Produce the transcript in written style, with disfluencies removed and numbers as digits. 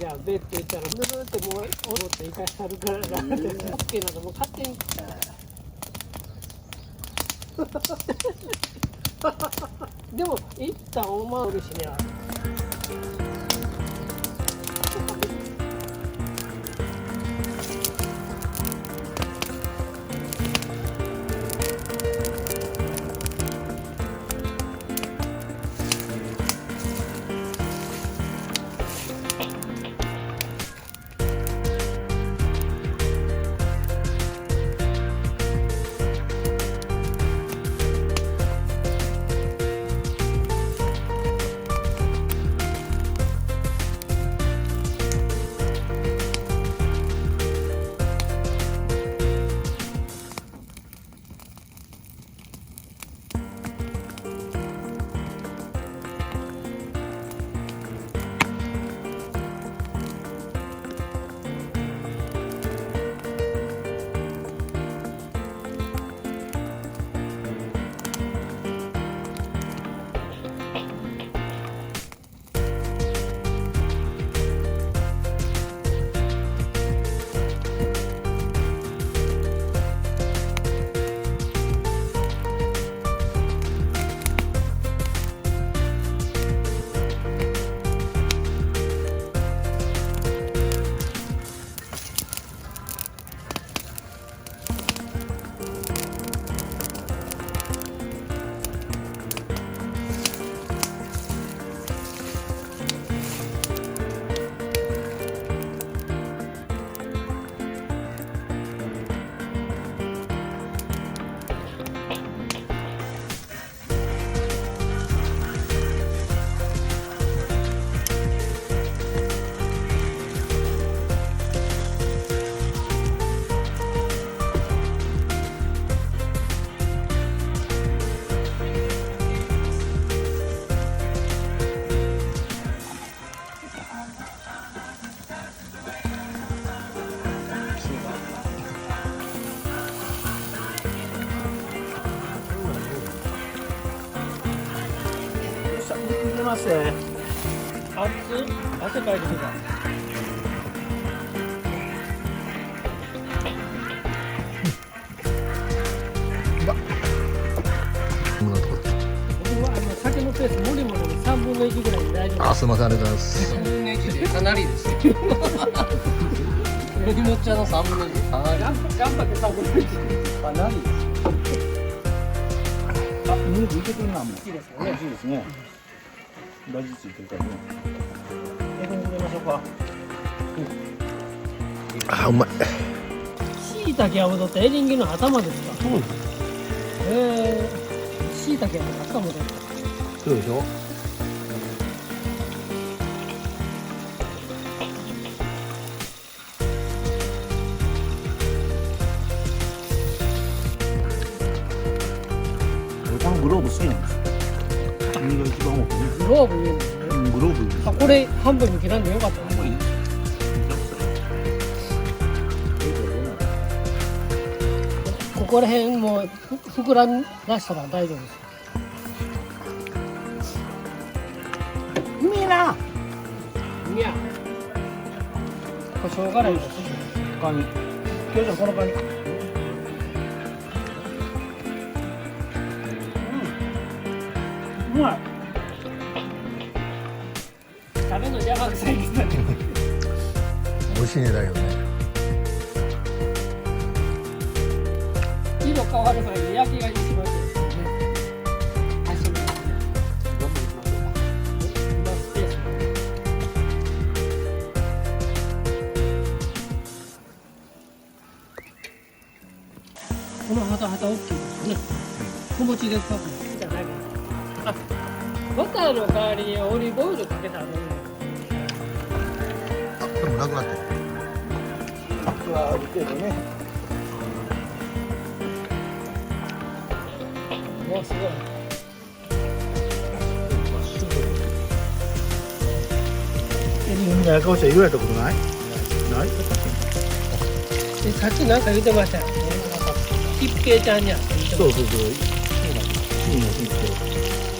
じゃあベッて言ったらぬるってもうおって生かしたるからなってオッケーなのもう勝手にでも一旦おまうるしねますね。汗かいてきた。僕は酒のペースもりもり3分の1ぐらいで大丈夫。あ、すみません、ありがとうございます。3分の1でかなりですよ。よりもっちゃの3分の1かなり。頑張って3分の1。かなりです。あ、ムーブいけてるな、もう。いいですよね。いいですね。大事ついてるからね。これ入れましょうか。あ、うまい。しいたけは踊ってエリンギの頭ですか。そうです。しいたけは頭ですか。そうでしょ。グローブ好きなんですよ。身が一番多くね。グローブ言うんですね。グローブ。あ、これ半分に切らんでよかったね。もういい。ここら辺も膨らん出したら大丈夫です。うめえな。いや。これしょうがないです。カニ。今日じゃこのカニ。うまい。食べるの邪魔くさいですね。美味しいねだよね。色変わる前に焼きが一番いいですよね。足もね。今スペースもね。このハタハタ大きいですね。小餅でっかくじゃない。あ、バターの代わりにオリーブオイルかけたらね。あ、でもなくなってる。ある程度ね。もうすごい。みんなやかおしは言われたことない？ない？でさっきなんか言ってましたよ。キッペイちゃんにゃ。そう。そうなんです。